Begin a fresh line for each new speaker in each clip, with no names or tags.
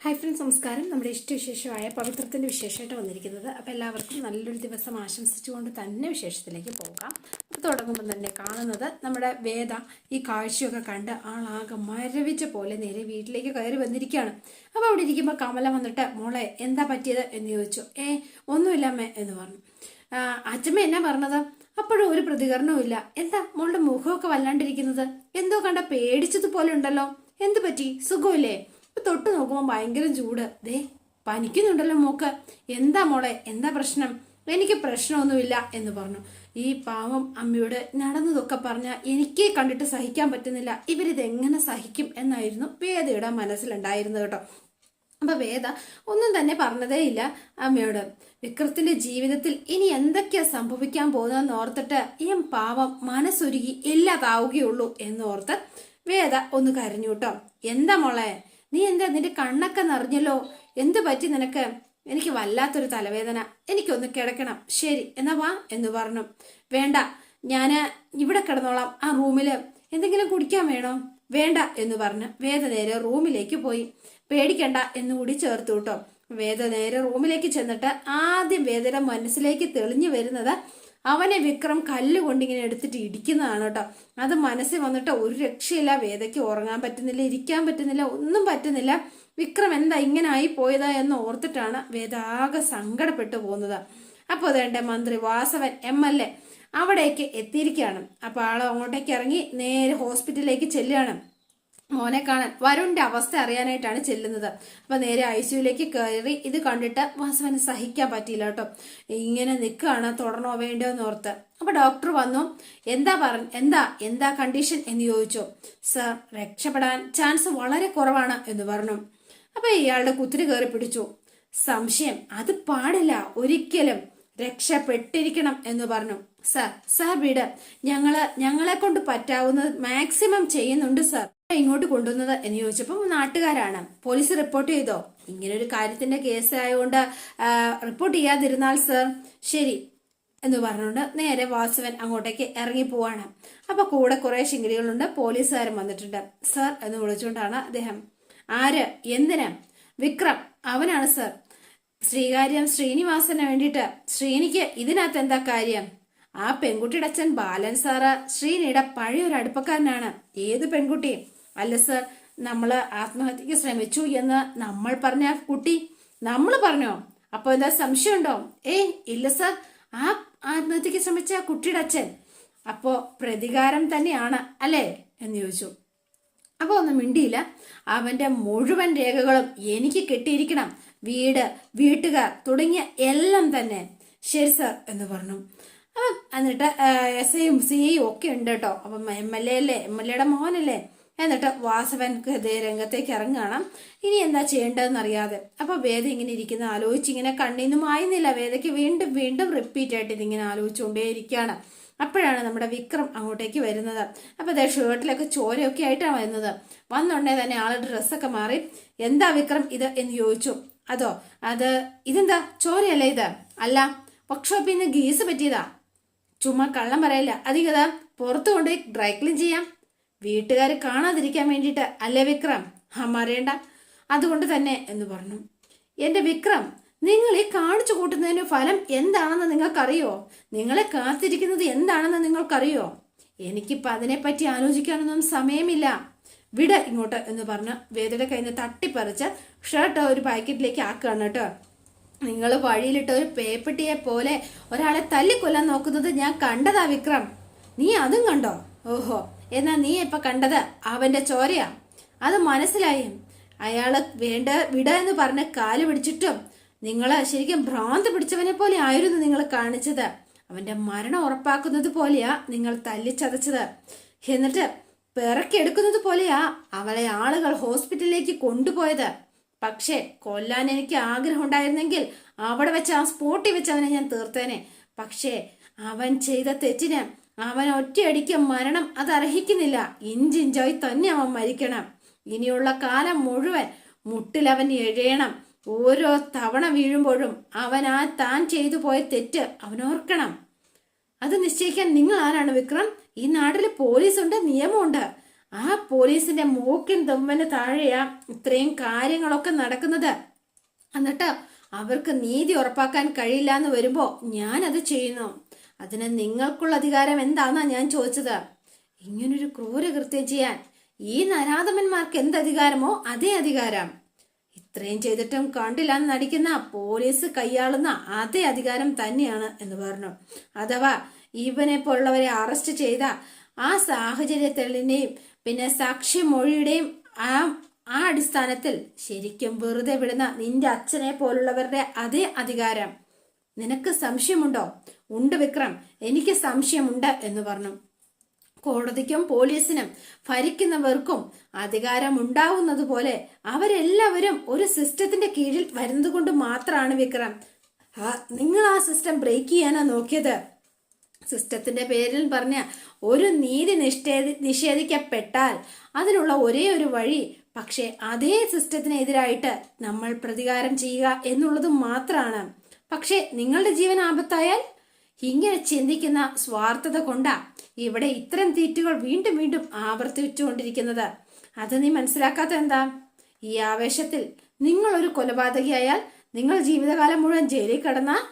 Hi friends, നമസ്കാരം. നമ്മുടെ ഇഷ്ടവിശേഷമായ പവിത്രത്തിൻ്റെ വിശേഷമായിട്ട് വന്നിരിക്കുന്നത്. അപ്പോൾ എല്ലാവർക്കും നല്ലൊരു ദിവസം ആശംസിച്ചുകൊണ്ട് തന്നെ വിശേഷത്തിലേക്ക് പോകാം. അപ്പോൾ തുടങ്ങുമ്പോൾ തന്നെ കാണുന്നത് നമ്മുടെ വേദ ഈ കാഴ്ചയൊക്കെ കണ്ട് ആളാകെ മരവിച്ച പോലെ നേരെ വീട്ടിലേക്ക് കയറി വന്നിരിക്കുകയാണ്. അപ്പോൾ അവിടെ ഇരിക്കുമ്പോൾ കമല വന്നിട്ട് മോളെ എന്താ പറ്റിയത് എന്ന് ചോദിച്ചു. ഒന്നുമില്ല അമ്മേ എന്ന് പറഞ്ഞു. അച്ഛമ്മ എന്നാ പറഞ്ഞത്? അപ്പോഴും ഒരു പ്രതികരണവും ഇല്ല. എന്താ മോളുടെ മുഖമൊക്കെ വല്ലാണ്ടിരിക്കുന്നത്? എന്തോ കണ്ട പേടിച്ചതുപോലെ ഉണ്ടല്ലോ. എന്ത് പറ്റി? സുഖമില്ലേ? തൊട്ട് നോക്കുമ്പോൾ ഭയങ്കര ചൂട്. പനിക്കുന്നുണ്ടല്ലോ മോക്ക്. എന്താ മോളെ, എന്താ പ്രശ്നം? എനിക്ക് പ്രശ്നമൊന്നുമില്ല എന്ന് പറഞ്ഞു. ഈ പാവം അമ്മയോട് നടന്നതൊക്കെ പറഞ്ഞാൽ എനിക്ക് കണ്ടിട്ട് സഹിക്കാൻ പറ്റുന്നില്ല. ഇവരിതെങ്ങനെ സഹിക്കും എന്നായിരുന്നു വേദയുടെ മനസ്സിലുണ്ടായിരുന്നത് കേട്ടോ. അപ്പൊ വേദ ഒന്നും തന്നെ പറഞ്ഞതേ ഇല്ല അമ്മയോട്. വിക്രത്തിന്റെ ജീവിതത്തിൽ ഇനി എന്തൊക്കെയാ സംഭവിക്കാൻ പോകുന്നതെന്ന് ഓർത്തിട്ട് ഈ പാവം മനസ്സൊരുക്കി ഇല്ലാതാവുകയുള്ളൂ എന്നോർത്ത് വേദ ഒന്ന് കരഞ്ഞു കേട്ടോ. എന്താ മോളെ, നീ എന്താ, നിന്റെ കണ്ണൊക്കെ നിറഞ്ഞല്ലോ, എന്ത് പറ്റി നിനക്ക്? എനിക്ക് വല്ലാത്തൊരു തലവേദന, എനിക്കൊന്ന് കിടക്കണം. ശരി എന്നാ വാ എന്ന് പറഞ്ഞു. വേണ്ട, ഞാന് ഇവിടെ കിടന്നോളാം. ആ റൂമില് എന്തെങ്കിലും കുടിക്കാൻ വേണോ? വേണ്ട എന്ന് പറഞ്ഞ് വേദ നേരെ റൂമിലേക്ക് പോയി. പേടിക്കണ്ട എന്നുകൂടി ചേർത്തു കേട്ടോ. വേദ നേരെ റൂമിലേക്ക് ചെന്നിട്ട് ആദ്യം വേദയുടെ മനസ്സിലേക്ക് തെളിഞ്ഞു വരുന്നത് അവനെ വിക്രം കല്ലുകൊണ്ടിങ്ങനെ എടുത്തിട്ട് ഇടിക്കുന്നതാണ് കേട്ടോ. അത് മനസ്സിൽ വന്നിട്ട് ഒരു രക്ഷയില്ല. വേദയ്ക്ക് ഉറങ്ങാൻ പറ്റുന്നില്ല, ഇരിക്കാൻ പറ്റുന്നില്ല, ഒന്നും പറ്റുന്നില്ല. വിക്രം എന്താ ഇങ്ങനെ ആയി പോയതാ എന്ന് ഓർത്തിട്ടാണ് വേദ ആകെ സങ്കടപ്പെട്ടു പോകുന്നത്. അപ്പോൾ അതേണ്ട മന്ത്രി വാസവൻ MLA അവിടേക്ക് എത്തിയിരിക്കുകയാണ്. അപ്പോൾ ആള് അങ്ങോട്ടേക്ക് ഇറങ്ങി നേരെ ഹോസ്പിറ്റലിലേക്ക് ചെല്ലുകയാണ്. മോനെ കാണാൻ, വരുണിന്റെ അവസ്ഥ അറിയാനായിട്ടാണ് ചെല്ലുന്നത്. അപ്പൊ നേരെ ICUലേക്ക് കയറി. ഇത് കണ്ടിട്ട് വാസവന് സഹിക്കാൻ പറ്റിയില്ല കേട്ടോ. ഇങ്ങനെ നിൽക്കുകയാണ്, തുടരണോ വേണ്ടോ എന്ന് ഓർത്ത്. അപ്പൊ ഡോക്ടർ വന്നു. എന്താ കണ്ടീഷൻ എന്ന് ചോദിച്ചു. സർ, രക്ഷപ്പെടാൻ ചാൻസ് വളരെ കുറവാണ് എന്ന് പറഞ്ഞു. അപ്പൊ ഇയാളുടെ കുത്തിരി കയറി പിടിച്ചു. സംശയം അത് പാടില്ല, ഒരിക്കലും രക്ഷപ്പെട്ടിരിക്കണം എന്ന് പറഞ്ഞു. സാർ വീട് ഞങ്ങളെ കൊണ്ട് പറ്റാവുന്നത് മാക്സിമം ചെയ്യുന്നുണ്ട് സാർ. ഇങ്ങോട്ട് കൊണ്ടുവന്നത് എന്ന് ചോദിച്ചപ്പോൾ നാട്ടുകാരാണ്. പോലീസ് റിപ്പോർട്ട് ചെയ്തോ? ഇങ്ങനൊരു കാര്യത്തിന്റെ കേസ് ആയതുകൊണ്ട് റിപ്പോർട്ട് ചെയ്യാതിരുന്നാൽ സർ. ശരി എന്ന് പറഞ്ഞുകൊണ്ട് നേരെ വാസവൻ അങ്ങോട്ടേക്ക് ഇറങ്ങി പോവാണ്. അപ്പൊ കൂടെ കുറെ ശിങ്കിടികളുണ്ട്, പോലീസുകാരും വന്നിട്ടുണ്ട്. സർ എന്ന് വിളിച്ചുകൊണ്ടാണ് അദ്ദേഹം. ആര്? എന്തിനാ? വിക്രം, അവനാണ് സർ. ശ്രീകാര്യം ശ്രീനിവാസന് വേണ്ടിയിട്ട്. ശ്രീനിക്ക് ഇതിനകത്ത് എന്താ കാര്യം? ആ പെൺകുട്ടിയുടെ അച്ഛൻ ബാലൻ സാറ് ശ്രീനിയുടെ പഴയൊരു അടുപ്പക്കാരനാണ്. ഏത് പെൺകുട്ടി? അല്ല സർ, നമ്മള് ആത്മഹത്യക്ക് ശ്രമിച്ചു എന്ന് നമ്മൾ പറഞ്ഞ കുട്ടി. നമ്മൾ പറഞ്ഞോ? അപ്പൊ എന്താ സംശയമുണ്ടോ? ഇല്ല സർ, ആ ആത്മഹത്യക്ക് ശ്രമിച്ച കുട്ടിയുടെ അച്ഛൻ. അപ്പോ പ്രതികാരം തന്നെയാണ് അല്ലേ എന്ന് ചോദിച്ചു. അപ്പൊ ഒന്നും മിണ്ടിയില്ല. അവന്റെ മുഴുവൻ രേഖകളും എനിക്ക് കിട്ടിയിരിക്കണം, വീട്, വീട്ടുകാർ തുടങ്ങിയ എല്ലാം തന്നെ. ശരി സർ എന്ന് പറഞ്ഞു. എന്നിട്ട് SIയും CIയും ഒക്കെ ഉണ്ട് കേട്ടോ. അപ്പം MLA അല്ലേ, MLAയുടെ മോനല്ലേ. എന്നിട്ട് വാസവൻ രംഗത്തേക്ക് ഇറങ്ങുകയാണ്. ഇനി എന്താ ചെയ്യേണ്ടതെന്ന് അറിയാതെ. അപ്പൊ വേദ ഇങ്ങനെ ഇരിക്കുന്ന ആലോചിച്ചിങ്ങനെ കണ്ണീന്നും ആയിരുന്നില്ല. വേദയ്ക്ക് വീണ്ടും വീണ്ടും റിപ്പീറ്റ് ആയിട്ട് ഇതിങ്ങനെ ആലോചിച്ചുകൊണ്ടേയിരിക്കുകയാണ്. അപ്പോഴാണ് നമ്മുടെ വിക്രം അങ്ങോട്ടേക്ക് വരുന്നത്. അപ്പൊ അതേ ഷർട്ടിലൊക്കെ ചോരയൊക്കെ ആയിട്ടാണ് വരുന്നത്. വന്നുണ്ടേ തന്നെ ആളുടെ ഡ്രസ്സൊക്കെ മാറി. എന്താ വിക്രം ഇത് എന്ന് ചോദിച്ചു. ഇതെന്താ ചോരയല്ലേ ഇത്? അല്ല, വർക്ക്ഷോപ്പിൽ നിന്ന് ഗീസ് പറ്റിയതാ. ചുമ്മാ കള്ളം പറയില്ല. അധികത പുറത്തു കൊണ്ട് ഡ്രൈ ക്ലീൻ ചെയ്യാം, വീട്ടുകാർ കാണാതിരിക്കാൻ വേണ്ടിയിട്ട് അല്ലേ വിക്രം? അറിയണ്ട, അതുകൊണ്ട് തന്നെ എന്ന് പറഞ്ഞു. എന്റെ വിക്രം, നിങ്ങൾ ഈ കാണിച്ചു കൂട്ടുന്നതിന് ഫലം എന്താണെന്ന് നിങ്ങൾക്കറിയോ? നിങ്ങളെ കാത്തിരിക്കുന്നത് എന്താണെന്ന് നിങ്ങൾക്കറിയോ? എനിക്കിപ്പോൾ അതിനെപ്പറ്റി ആലോചിക്കാനൊന്നും സമയമില്ല. വിട ഇങ്ങോട്ട് എന്ന് പറഞ്ഞ് വേദയുടെ കയ്യിൽ നിന്ന് തട്ടിപ്പറിച്ച് ഷർട്ട് ഒരു പാക്കറ്റിലേക്ക് ആക്കുകയാണ് കേട്ടോ. നിങ്ങൾ വഴിയിലിട്ട് ഒരു പേപ്പട്ടിയെ പോലെ ഒരാളെ തല്ലിക്കൊല്ലാൻ നോക്കുന്നത് ഞാൻ കണ്ടതാ വിക്രം. നീ അതും കണ്ടോ? ഓഹോ, എന്നാ നീ ഇപ്പൊ കണ്ടത് അവന്റെ ചോരയാ. അത് മനസ്സിലായി. അയാള് വിട എന്ന് പറഞ്ഞ് കാല് പിടിച്ചിട്ടും നിങ്ങള് ശരിക്കും ഭ്രാന്ത് പിടിച്ചവനെ പോലെ ആയിരുന്നു നിങ്ങൾ കാണിച്ചത്. അവന്റെ മരണം ഉറപ്പാക്കുന്നത് പോലെയാ നിങ്ങൾ തല്ലിച്ചതച്ചത്. എന്നിട്ട് പിറക്കെടുക്കുന്നത് പോലെയാ അവളെ ആളുകൾ ഹോസ്പിറ്റലിലേക്ക് കൊണ്ടുപോയത്. പക്ഷേ കൊല്ലാൻ എനിക്ക് ആഗ്രഹം ഉണ്ടായിരുന്നെങ്കിൽ അവിടെ വെച്ച് ആ സ്പോട്ടിൽ വെച്ച് അവനെ ഞാൻ തീർത്തേനെ. പക്ഷേ അവൻ ചെയ്ത തെറ്റിന് അവൻ ഒറ്റയടിക്ക് മരണം അത് അർഹിക്കുന്നില്ല. ഇഞ്ചിഞ്ചായി തന്നെ അവൻ മരിക്കണം. ഇനിയുള്ള കാലം മുഴുവൻ മുട്ടിലവൻ എഴയണം. ഓരോ തവണ വീഴുമ്പോഴും അവൻ താൻ ചെയ്തു പോയ തെറ്റ് അവനോർക്കണം. അത് നിശ്ചയിക്കാൻ നിങ്ങൾ ആരാണ് വിക്രം? ഈ നാട്ടിൽ പോലീസുണ്ട്, നിയമമുണ്ട്. ആ പോലീസിന്റെ മൂക്കിൻ തുമ്പന് താഴെയാ ഇത്രയും കാര്യങ്ങളൊക്കെ നടക്കുന്നത്. എന്നിട്ട് അവർക്ക് നീതി ഉറപ്പാക്കാൻ കഴിയില്ല എന്ന് വരുമ്പോ ഞാനത് ചെയ്യുന്നു. അതിന് നിങ്ങൾക്കുള്ള അധികാരം എന്താന്നാ ഞാൻ ചോദിച്ചത്. ഇങ്ങനൊരു ക്രൂരകൃത്യം ചെയ്യാൻ ഈ നരാധമന്മാർക്ക് എന്ത് അധികാരമോ അതേ അധികാരം. ഇത്രയും ചെയ്തിട്ടും കണ്ടില്ല എന്ന് നടിക്കുന്ന പോലീസ് കൈയാളുന്ന അതേ അധികാരം തന്നെയാണ് എന്ന് പറഞ്ഞു. അഥവാ ഇവനെ പോലുള്ളവരെ അറസ്റ്റ് ചെയ്ത ആ സാഹചര്യ തെളിവിന്റെയും പിന്നെ സാക്ഷിമൊഴിയുടെയും ആ ആ അടിസ്ഥാനത്തിൽ ശരിക്കും വെറുതെ വിടുന്ന നിന്റെ അച്ഛനെ പോലുള്ളവരുടെ അതേ അധികാരം നിനക്ക് സംശയമുണ്ടോ? ഉണ്ട് വിക്രം, എനിക്ക് സംശയമുണ്ട് എന്ന് പറഞ്ഞു. കോടതിക്കും പോലീസിനും ഭരിക്കുന്നവർക്കും അധികാരം ഉണ്ടാവുന്നത് പോലെ അവരെല്ലാവരും ഒരു സിസ്റ്റത്തിന്റെ കീഴിൽ വരുന്നത് കൊണ്ട് മാത്രമാണ് വിക്രം നിങ്ങൾ ആ സിസ്റ്റം ബ്രേക്ക് ചെയ്യാനാ നോക്കിയത്. സിസ്റ്റത്തിന്റെ പേരിൽ പറഞ്ഞ ഒരു നീതി നിഷേധിക്കപ്പെട്ടാൽ അതിനുള്ള ഒരേ ഒരു വഴി പക്ഷെ അതേ സിസ്റ്റത്തിനെതിരായിട്ട് നമ്മൾ പ്രതികാരം ചെയ്യുക എന്നുള്ളത് മാത്രമാണ്. പക്ഷെ നിങ്ങളുടെ ജീവൻ ആപത്തായാൽ ഇങ്ങനെ ചിന്തിക്കുന്ന സ്വാർത്ഥത കൊണ്ടാ ഇവിടെ ഇത്തരം തെറ്റുകൾ വീണ്ടും വീണ്ടും ആവർത്തിച്ചുകൊണ്ടിരിക്കുന്നത്. അത് നീ മനസ്സിലാക്കാത്ത എന്താ? ഈ ആവേശത്തിൽ നിങ്ങൾ ഒരു കൊലപാതകയായാൽ നിങ്ങൾ ജീവിതകാലം മുഴുവൻ ജയിലിൽ കിടന്നാൽ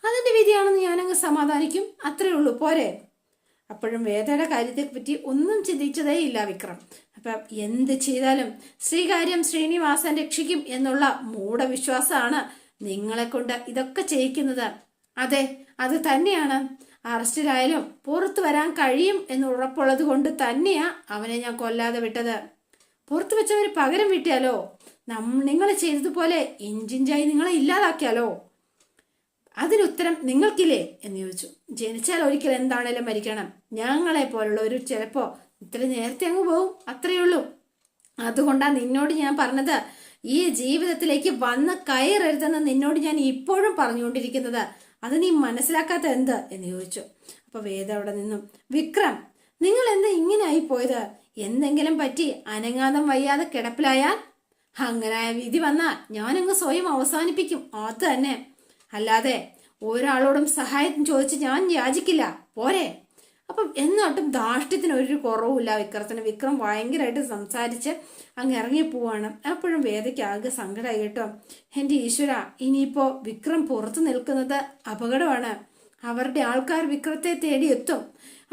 അതിന്റെ വിധിയാണെന്ന് ഞാനങ്ങ് സമാധാനിക്കും. അത്രേ ഉള്ളൂ, പോരെ? അപ്പോഴും വേദയുടെ കാര്യത്തെപ്പറ്റി ഒന്നും ചിന്തിച്ചതേ ഇല്ല വിക്രം. അപ്പം എന്ത് ചെയ്താലും ശ്രീകാര്യം ശ്രീനിവാസൻ രക്ഷിക്കും എന്നുള്ള മൂഢവിശ്വാസമാണ് നിങ്ങളെ കൊണ്ട് ഇതൊക്കെ ചെയ്യിക്കുന്നത്. അതെ, അത് തന്നെയാണ്. അറസ്റ്റിലായാലും പുറത്തു വരാൻ കഴിയും എന്ന് ഉറപ്പുള്ളത് കൊണ്ട് തന്നെയാ അവനെ ഞാൻ കൊല്ലാതെ വിട്ടത്. പുറത്തു വെച്ചവര് പകരം വീട്ടിയാലോ? നിങ്ങൾ ചെയ്തതുപോലെ ഇഞ്ചിഞ്ചായി നിങ്ങളെ ഇല്ലാതാക്കിയാലോ? അതിനുത്തരം നിങ്ങൾക്കില്ലേ എന്ന് ചോദിച്ചു. ജനിച്ചാൽ ഒരിക്കൽ എന്താണേലും മരിക്കണം. ഞങ്ങളെ പോലുള്ളവർ ചിലപ്പോ ഇത്ര നേരത്തെ അങ്ങ് പോവും, അത്രയേ ഉള്ളൂ. അതുകൊണ്ടാ നിന്നോട് ഞാൻ പറഞ്ഞത് ഈ ജീവിതത്തിലേക്ക് വന്ന് കയറരുതെന്ന് നിന്നോട് ഞാൻ ഇപ്പോഴും പറഞ്ഞുകൊണ്ടിരിക്കുന്നത്. അത് നീ മനസ്സിലാക്കാത്ത എന്ത് എന്ന് ചോദിച്ചു. അപ്പൊ വേദ അവിടെ നിന്നും, വിക്രം നിങ്ങൾ എന്താ ഇങ്ങനെ ആയി പോയത്? എന്തെങ്കിലും പറ്റി അനങ്ങാതം വയ്യാതെ കിടപ്പിലായാൽ അങ്ങനായ വിധി വന്നാൽ ഞാനങ്ങ് സ്വയം അവസാനിപ്പിക്കും. അത് തന്നെ, അല്ലാതെ ഒരാളോടും സഹായം ചോദിച്ച് ഞാൻ യാചിക്കില്ല, പോരെ? അപ്പം എന്നിട്ടും ധാർഷ്ട്യത്തിന് ഒരു കുറവുമില്ല വിക്രത്തിന്. വിക്രം ഭയങ്കരമായിട്ട് സംസാരിച്ച് അങ്ങ് ഇറങ്ങിപ്പോവാണ്. അപ്പോഴും വേദയ്ക്ക് ആകെ സങ്കടമായി കേട്ടോ. എൻ്റെ ഈശ്വര, ഇനിയിപ്പോ വിക്രം പുറത്തു നിൽക്കുന്നത് അപകടമാണ്. അവരുടെ ആൾക്കാർ വിക്രത്തെ തേടി എത്തും.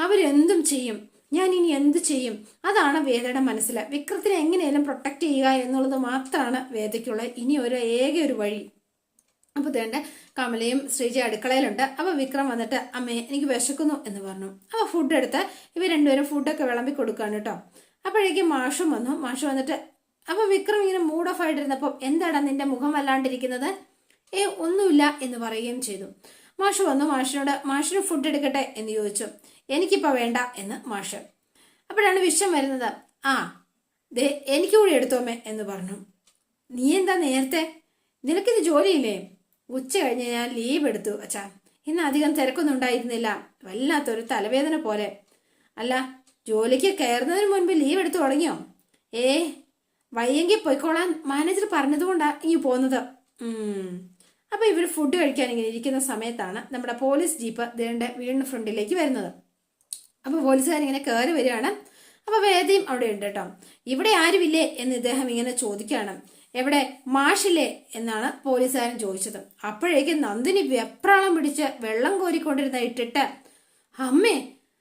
അവരെന്തും ചെയ്യും. ഞാൻ ഇനി എന്ത് ചെയ്യും? അതാണ് വേദയുടെ മനസ്സിൽ. വിക്രത്തിനെ എങ്ങനെയാലും പ്രൊട്ടക്ട് ചെയ്യുക എന്നുള്ളത് മാത്രമാണ് വേദയ്ക്കുള്ള ഇനി ഏക ഒരു വഴി. അപ്പൊ തേണ്ട കമലയും ശ്രീജ അടുക്കളയിലുണ്ട്. അപ്പൊ വിക്രം വന്നിട്ട് അമ്മേ എനിക്ക് വിശക്കുന്നു എന്ന് പറഞ്ഞു. അപ്പൊ ഫുഡ് എടുത്ത് ഇവർ രണ്ടുപേരും ഫുഡൊക്കെ വിളമ്പി കൊടുക്കാണ് കേട്ടോ. അപ്പോഴേക്കും മാഷും വന്നു. മാഷ് വന്നിട്ട് അപ്പൊ വിക്രം ഇങ്ങനെ മൂഡ് ഓഫ് ആയിട്ടിരുന്നപ്പോ എന്താടാ നിന്റെ മുഖം വല്ലാണ്ടിരിക്കുന്നത്? ഒന്നുമില്ല എന്ന് പറയുകയും ചെയ്തു. മാഷ് വന്നു. മാഷിന് ഫുഡ് എടുക്കട്ടെ എന്ന് ചോദിച്ചു. എനിക്കിപ്പോ വേണ്ട എന്ന് മാഷ്. അപ്പോഴാണ് വിഷം വരുന്നത്. ആ ദേ എനിക്ക് കൂടി എടുത്തോമേ എന്ന് പറഞ്ഞു. നീ എന്താ നേരത്തെ? നിനക്കിത് ജോലിയില്ലേ? ഉച്ച കഴിഞ്ഞ് ഞാൻ ലീവ് എടുത്തു അച്ഛാ. ഇന്ന് അധികം തിരക്കൊന്നും ഉണ്ടായിരുന്നില്ല. വല്ലാത്തൊരു തലവേദന പോലെ. അല്ല, ജോലിക്ക് കയറുന്നതിന് മുൻപ് ലീവ് എടുത്തു തുടങ്ങിയോ? വയ്യെങ്കിൽ പൊയ്ക്കോളാൻ മാനേജർ പറഞ്ഞതുകൊണ്ടാ ഇനി പോകുന്നത്. അപ്പൊ ഇവർ ഫുഡ് കഴിക്കാൻ ഇങ്ങനെ ഇരിക്കുന്ന സമയത്താണ് നമ്മുടെ പോലീസ് ജീപ്പ് ദേണ്ട വീടിന് ഫ്രണ്ടിലേക്ക് വരുന്നത്. അപ്പൊ പോലീസുകാരിങ്ങനെ കയറി വരികയാണ്. അപ്പൊ വേദയും അവിടെ ഉണ്ട് കേട്ടോ. ഇവിടെ ആരുമില്ലേ എന്ന് ഇദ്ദേഹം ഇങ്ങനെ ചോദിക്കുകയാണ്. എവിടെ മാഷില്ലേ എന്നാണ് പോലീസുകാരൻ ചോദിച്ചത്. അപ്പോഴേക്കും നന്ദിനി വെപ്രാളം പിടിച്ച് വെള്ളം കോരിക്കൊണ്ടിരുന്ന ഇട്ടിട്ട് അമ്മേ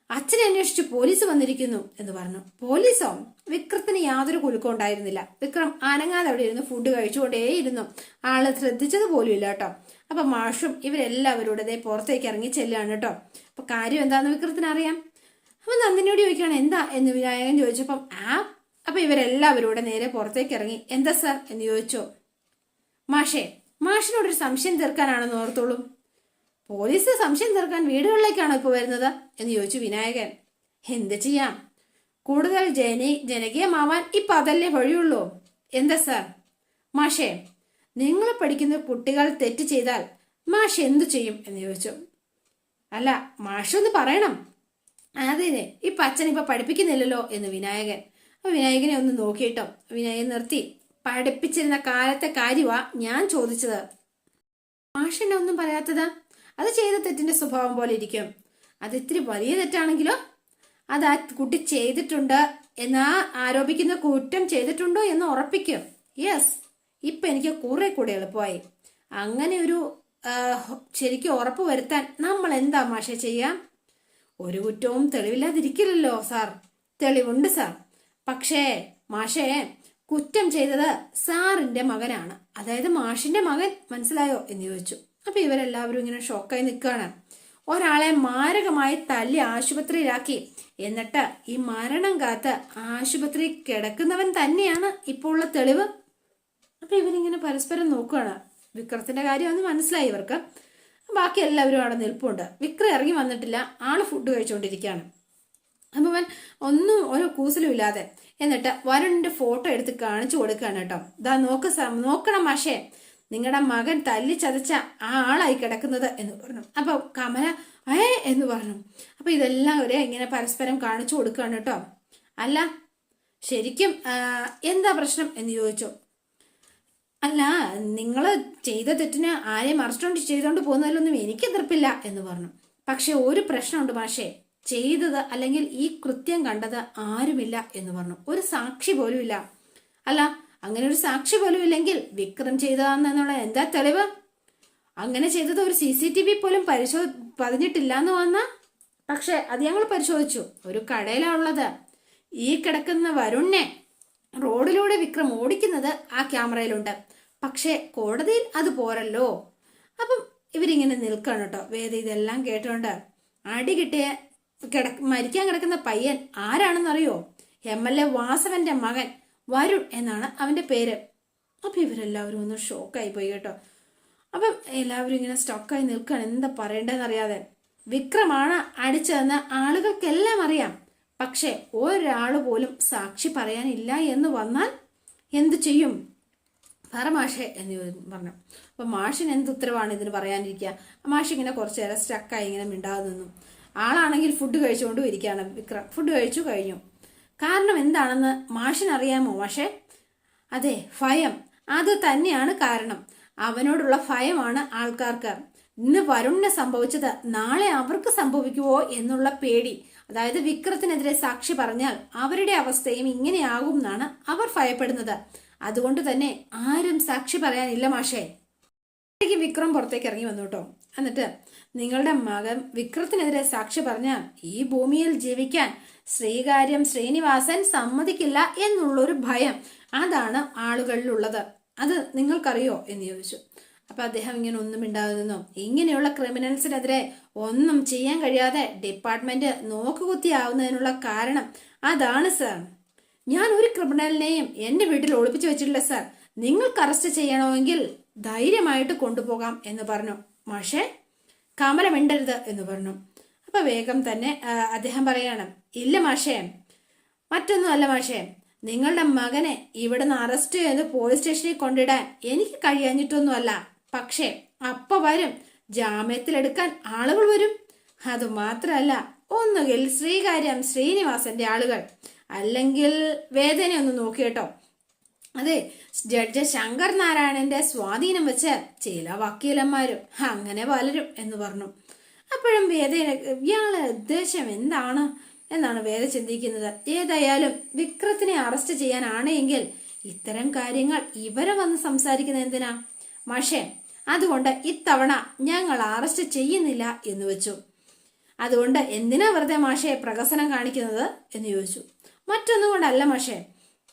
അച്ഛനെ അന്വേഷിച്ച് പോലീസ് വന്നിരിക്കുന്നു എന്ന് പറഞ്ഞു. പോലീസോ? വിക്രത്തിന് യാതൊരു കുലുക്കം ഉണ്ടായിരുന്നില്ല. വിക്രം അനങ്ങാതെ അവിടെ ഇരുന്ന് ഫുഡ് കഴിച്ചുകൊണ്ടേയിരുന്നു. ആള് ശ്രദ്ധിച്ചത് പോലും ഇല്ല കേട്ടോ. അപ്പൊ മാഷും ഇവരെല്ലാവരോട് ഇതേ പുറത്തേക്ക് ഇറങ്ങി ചെല്ലാണ് കേട്ടോ. അപ്പൊ കാര്യം എന്താന്ന് വിക്രത്തിന് അറിയാം. അപ്പൊ നന്ദിനിയോട് ചോദിക്കുകയാണ് എന്താ എന്ന് വിനായകൻ ചോദിച്ചപ്പം അപ്പൊ ഇവരെല്ലാവരോടെ നേരെ പുറത്തേക്ക് ഇറങ്ങി. എന്താ സാർ എന്ന് ചോദിച്ചോ. മാഷിനോടൊരു സംശയം തീർക്കാനാണെന്ന് ഓർത്തോളൂ. പോലീസ് സംശയം തീർക്കാൻ വീടുകളിലേക്കാണോ ഇപ്പൊ വരുന്നത് എന്ന് ചോദിച്ചു വിനായകൻ. എന്ത് ചെയ്യാം, കൂടുതൽ ജനകീയമാവാൻ ഇപ്പൊ അതല്ലേ വഴിയുള്ളൂ. എന്താ സാർ? നിങ്ങൾ പഠിക്കുന്ന കുട്ടികൾ തെറ്റ് ചെയ്താൽ മാഷ് എന്തു ചെയ്യും എന്ന് ചോദിച്ചു. അല്ല, മാഷൊന്ന് പറയണം. അതെ ഇപ്പൊ അച്ഛൻ ഇപ്പൊ പഠിപ്പിക്കുന്നില്ലല്ലോ എന്ന് വിനായകൻ. അപ്പൊ വിനായകനെ ഒന്ന് നോക്കിയിട്ടോ. വിനായകൻ നിർത്തി. പഠിപ്പിച്ചിരുന്ന കാലത്തെ കാര്യമാ ഞാൻ ചോദിച്ചത്. മാഷിനെ ഒന്നും പറയാത്തതാ? അത് ചെയ്ത തെറ്റിന്റെ സ്വഭാവം പോലെ ഇരിക്കും. അത് ഇത്തിരി വലിയ തെറ്റാണെങ്കിലോ അത് ആ കുട്ടി ചെയ്തിട്ടുണ്ട് എന്നാ ആരോപിക്കുന്ന കുറ്റം ചെയ്തിട്ടുണ്ടോ എന്ന് ഉറപ്പിക്കും. യെസ്, ഇപ്പൊ എനിക്ക് കുറെ കൂടെ എളുപ്പമായി. അങ്ങനെ ഒരു ശരിക്കും ഉറപ്പ് വരുത്താൻ നമ്മൾ എന്താ മാഷെ ചെയ്യാം? ഒരു കുറ്റവും തെളിവില്ലാതിരിക്കില്ലല്ലോ സാർ. തെളിവുണ്ട് സാർ. പക്ഷേ മാഷേ, കുറ്റം ചെയ്തത് സാറിന്റെ മകനാണ്, അതായത് മാഷിന്റെ മകൻ. മനസ്സിലായോ എന്ന് ചോദിച്ചു. അപ്പൊ ഇവരെല്ലാവരും ഇങ്ങനെ ഷോക്കായി നിൽക്കുകയാണ്. ഒരാളെ മാരകമായി തല്ലി ആശുപത്രിയിലാക്കി, എന്നിട്ട് ഈ മരണം കാത്ത് ആശുപത്രി കിടക്കുന്നവൻ തന്നെയാണ് ഇപ്പോൾ ഉള്ള തെളിവ്. അപ്പൊ ഇവരിങ്ങനെ പരസ്പരം നോക്കുകയാണ്. വിക്രത്തിന്റെ കാര്യം ഒന്ന് മനസ്സിലായി ഇവർക്ക്. ബാക്കി എല്ലാവരും അവിടെ നിൽപ്പുണ്ട്. വിക്രം ഇറങ്ങി വന്നിട്ടില്ല, ആള് ഫുഡ് കഴിച്ചുകൊണ്ടിരിക്കുകയാണ്. അപ്പൊ അവൻ ഒന്നും ഒരു കൂസലും ഇല്ലാതെ എന്നിട്ട് വരുണിന്റെ ഫോട്ടോ എടുത്ത് കാണിച്ചു കൊടുക്കുകയാണ് കേട്ടോ. ഇതാ നോക്കണം മാഷേ, നിങ്ങളുടെ മകൻ തല്ലി ചതച്ച ആ ആളായി കിടക്കുന്നത് എന്ന് പറഞ്ഞു. അപ്പൊ കമല എന്ന് പറഞ്ഞു. അപ്പൊ ഇതെല്ലാം ഒരേ ഇങ്ങനെ പരസ്പരം കാണിച്ചു കൊടുക്കുകയാണ് കേട്ടോ. അല്ല ശരിക്കും എന്താ പ്രശ്നം എന്ന് ചോദിച്ചു. അല്ല, നിങ്ങൾ ചെയ്ത തെറ്റിന് ആരെയും അറസ്റ്റ് ചെയ്തോണ്ട് പോകുന്നതിലൊന്നും എനിക്ക് എതിർപ്പില്ല എന്ന് പറഞ്ഞു. പക്ഷെ ഒരു പ്രശ്നമുണ്ട് മാഷേ, ചെയ്തത് അല്ലെങ്കിൽ ഈ കൃത്യം കണ്ടത് ആരുമില്ല എന്ന് പറഞ്ഞു. ഒരു സാക്ഷി പോലും ഇല്ല. അല്ല, അങ്ങനെ ഒരു സാക്ഷി പോലും ഇല്ലെങ്കിൽ വിക്രം ചെയ്തതാണെന്നുള്ള എന്താ തെളിവ്? അങ്ങനെ ചെയ്തത് ഒരു CCTV പോലും പതിഞ്ഞിട്ടില്ല എന്ന് വന്ന. പക്ഷെ അത് ഞങ്ങൾ പരിശോധിച്ചു. ഒരു കടയിലാണ് ഉള്ളത്. ഈ കിടക്കുന്ന വരുണിനെ റോഡിലൂടെ വിക്രം ഓടിക്കുന്നത് ആ ക്യാമറയിലുണ്ട്. പക്ഷെ കോടതിയിൽ അത് പോരല്ലോ. അപ്പം ഇവരിങ്ങനെ നിൽക്കണം കേട്ടോ. വേദ ഇതെല്ലാം കേട്ടോണ്ട് അടി കിട്ടിയ മരിക്കാൻ കിടക്കുന്ന പയ്യൻ ആരാണെന്നറിയോ? MLA വാസവന്റെ മകൻ വരുൺ എന്നാണ് അവന്റെ പേര്. അപ്പൊ ഇവരെല്ലാവരും ഒന്ന് ഷോക്കായി പോയി കേട്ടോ. അപ്പം എല്ലാവരും ഇങ്ങനെ സ്റ്റോക്കായി നിൽക്കുകയാണ്, എന്താ പറയേണ്ടതെന്ന് അറിയാതെ. വിക്രമാണ് അടിച്ചതെന്ന് ആളുകൾക്കെല്ലാം അറിയാം. പക്ഷെ ഒരാൾ പോലും സാക്ഷി പറയാനില്ല എന്ന് വന്നാൽ എന്തു ചെയ്യും? പറ മാഷെ എന്ന് പറഞ്ഞു. അപ്പൊ മാഷിന് എന്ത് ഉത്തരവാണ് ഇതിന് പറയാനിരിക്കുക? മാഷ് ഇങ്ങനെ കുറച്ചു നേരം സ്റ്റക്കായി ഇങ്ങനെ മിണ്ടാതെ നിന്നു. ആളാണെങ്കിൽ ഫുഡ് കഴിച്ചുകൊണ്ടും ഇരിക്കുകയാണ്. വിക്രം ഫുഡ് കഴിച്ചു കഴിഞ്ഞു. കാരണം എന്താണെന്ന് മാഷിനറിയാമോ മാഷെ? അതെ, ഭയം. അത് തന്നെയാണ് കാരണം. അവനോടുള്ള ഭയമാണ് ആൾക്കാർക്ക്. ഇന്ന് വരുണിന് സംഭവിച്ചത് നാളെ അവർക്ക് സംഭവിക്കുവോ എന്നുള്ള പേടി. അതായത് വിക്രത്തിനെതിരെ സാക്ഷി പറഞ്ഞാൽ അവരുടെ അവസ്ഥയും ഇങ്ങനെയാകും എന്നാണ് അവർ ഭയപ്പെടുന്നത്. അതുകൊണ്ട് തന്നെ ആരും സാക്ഷി പറയാനില്ല മാഷേ. വിക്രം പുറത്തേക്ക് ഇറങ്ങി വന്നു കേട്ടോ. എന്നിട്ട് നിങ്ങളുടെ മകൻ വിക്രത്തിനെതിരെ സാക്ഷി പറഞ്ഞാൽ ഈ ഭൂമിയിൽ ജീവിക്കാൻ ശ്രീനിവാസൻ സമ്മതിക്കില്ല എന്നുള്ളൊരു ഭയം, അതാണ് ആളുകളിലുള്ളത്. അത് നിങ്ങൾക്കറിയോ എന്ന് ചോദിച്ചു. അപ്പൊ അദ്ദേഹം ഇങ്ങനെ ഒന്നും മിണ്ടാതെ നിന്നു. ഇങ്ങനെയുള്ള ക്രിമിനൽസിനെതിരെ ഒന്നും ചെയ്യാൻ കഴിയാതെ ഡിപ്പാർട്ട്മെന്റ് നോക്കുകുത്തിയാവുന്നതിനുള്ള കാരണം അതാണ് സാർ. ഞാൻ ഒരു ക്രിമിനലിനെയും എന്റെ വീട്ടിൽ ഒളിപ്പിച്ചു വെച്ചിട്ടില്ല സാർ. നിങ്ങൾക്ക് അറസ്റ്റ് ചെയ്യണമെങ്കിൽ ധൈര്യമായിട്ട് കൊണ്ടുപോകാം എന്ന് പറഞ്ഞു. മാഷേ, കമല മിണ്ടരുത് എന്ന് പറഞ്ഞു. അപ്പൊ വേഗം തന്നെ അദ്ദേഹം പറയാണ്, ഇല്ല മാഷേ, മറ്റൊന്നും അല്ല മാഷേ, നിങ്ങളുടെ മകനെ ഇവിടുന്ന് അറസ്റ്റ് ചെയ്ത് പോലീസ് സ്റ്റേഷനിൽ കൊണ്ടിടാൻ എനിക്ക് കഴിയാഞ്ഞിട്ടൊന്നുമല്ല. പക്ഷേ അപ്പ വരും, ജാമ്യത്തിലെടുക്കാൻ ആളുകൾ വരും. അതുമാത്രമല്ല, ഒന്നുകിൽ ശ്രീനിവാസന്റെ ആളുകൾ, അല്ലെങ്കിൽ വേദന ഒന്ന് നോക്കിയേട്ടോ. അതെ, ജഡ്ജ് ശങ്കർ നാരായണന്റെ സ്വാധീനം വെച്ച് ചില വക്കീലന്മാരും അങ്ങനെ പലരും എന്ന് പറഞ്ഞു. അപ്പോഴും ഇയാളെ ഉദ്ദേശം എന്താണ് എന്നാണ് വേദ ചിന്തിക്കുന്നത്. ഏതായാലും വിക്രത്തിനെ അറസ്റ്റ് ചെയ്യാനാണ് എങ്കിൽ ഇത്തരം കാര്യങ്ങൾ ഇവരെ വന്ന് സംസാരിക്കുന്നത് എന്തിനാ മാഷേ? അതുകൊണ്ട് ഇത്തവണ ഞങ്ങൾ അറസ്റ്റ് ചെയ്യുന്നില്ല എന്ന് വെച്ചു. അതുകൊണ്ട് എന്തിനാ വെറുതെ മാഷേ പ്രഹസനം കാണിക്കുന്നത് എന്ന് ചോദിച്ചു. മറ്റൊന്നും കൊണ്ടല്ല മാഷേ,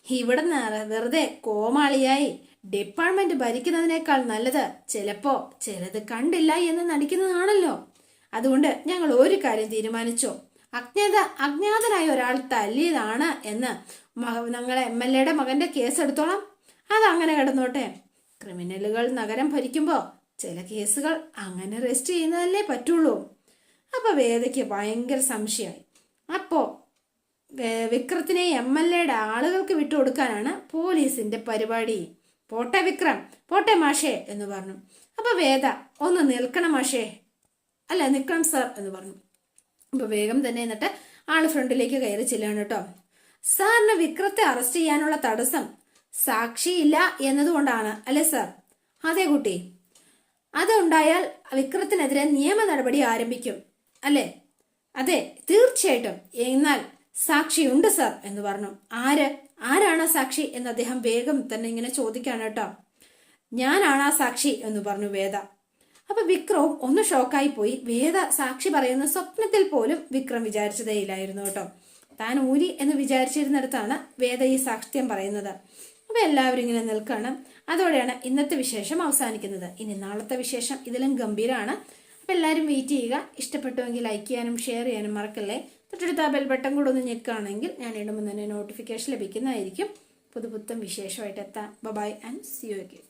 ഇവിടുന്ന് വെറുതെ കോമാളിയായി ഡിപ്പാർട്ട്മെന്റ് ഭരിക്കുന്നതിനേക്കാൾ നല്ലത് ചിലപ്പോ ചിലത് കണ്ടില്ല എന്ന് നടിക്കുന്നതാണല്ലോ. അതുകൊണ്ട് ഞങ്ങൾ ഒരു കാര്യം തീരുമാനിച്ചു. അജ്ഞാതനായ ഒരാൾ തല്ലിയതാണ് എന്ന് ഞങ്ങളെ MLAയുടെ മകന്റെ കേസ് എടുത്തോളാം. അതങ്ങനെ കിടന്നോട്ടെ. ക്രിമിനലുകൾ നഗരം ഭരിക്കുമ്പോൾ ചില കേസുകൾ അങ്ങനെ രജിസ്റ്റർ ചെയ്യുന്നതല്ലേ പറ്റുള്ളൂ. അപ്പൊ വേദയ്ക്ക് ഭയങ്കര സംശയമായി. അപ്പോ വിക്രത്തിനെ MLAയുടെ ആളുകൾക്ക് വിട്ടുകൊടുക്കാനാണ് പോലീസിന്റെ പരിപാടി. പോട്ടെ വിക്രം, പോട്ടെ മാഷേ എന്ന് പറഞ്ഞു. അപ്പൊ വേദ, ഒന്ന് നിൽക്കണം മാഷേ, അല്ല നിൽക്കണം സാർ എന്ന് പറഞ്ഞു. അപ്പൊ വേഗം തന്നെ എന്നിട്ട് ആള് ഫ്രണ്ടിലേക്ക് കയറി ചെല്ലാണ് കേട്ടോ. സാറിന് വിക്രത്തെ അറസ്റ്റ് ചെയ്യാനുള്ള തടസ്സം സാക്ഷിയില്ല എന്നതുകൊണ്ടാണ് അല്ലെ സാർ? അതെ കുട്ടി, അതുണ്ടായാൽ വിക്രത്തിനെതിരെ നിയമ നടപടി ആരംഭിക്കും അല്ലേ? അതെ തീർച്ചയായിട്ടും. എന്നാൽ സാക്ഷിയുണ്ട് സർ എന്ന് പറഞ്ഞു. ആരാണ് സാക്ഷി എന്ന് അദ്ദേഹം വേഗം തന്നെ ഇങ്ങനെ ചോദിക്കാണ് കേട്ടോ. ഞാനാണ് ആ സാക്ഷി എന്ന് പറഞ്ഞു വേദ. അപ്പൊ വിക്രവും ഒന്ന് ഷോക്കായി പോയി. വേദ സാക്ഷി പറയുന്ന സ്വപ്നത്തിൽ പോലും വിക്രം വിചാരിച്ചതേയില്ലായിരുന്നു കേട്ടോ. താൻ ഊരി എന്ന് വിചാരിച്ചിരുന്നിടത്താണ് വേദ ഈ സാക്ഷ്യം പറയുന്നത്. അപ്പൊ എല്ലാവരും ഇങ്ങനെ നിൽക്കണം. അതോടെയാണ് ഇന്നത്തെ വിശേഷം അവസാനിക്കുന്നത്. ഇനി നാളത്തെ വിശേഷം ഇതിലും ഗംഭീരമാണ്. അപ്പൊ എല്ലാവരും വെയിറ്റ് ചെയ്യുക. ഇഷ്ടപ്പെട്ടുവെങ്കിൽ ലൈക്ക് ചെയ്യാനും ഷെയർ ചെയ്യാനും മറക്കല്ലേ. തൊട്ടടുത്ത ബെൽ ബട്ടൺ കൂടെ ഒന്ന് ഞെക്കുകയാണെങ്കിൽ ഞാൻ ഇടുമ്പോൾ തന്നെ നോട്ടിഫിക്കേഷൻ ലഭിക്കുന്നതായിരിക്കും. പുതുപുത്തൻ വിശേഷമായിട്ട് എത്താം. Bye and see you again.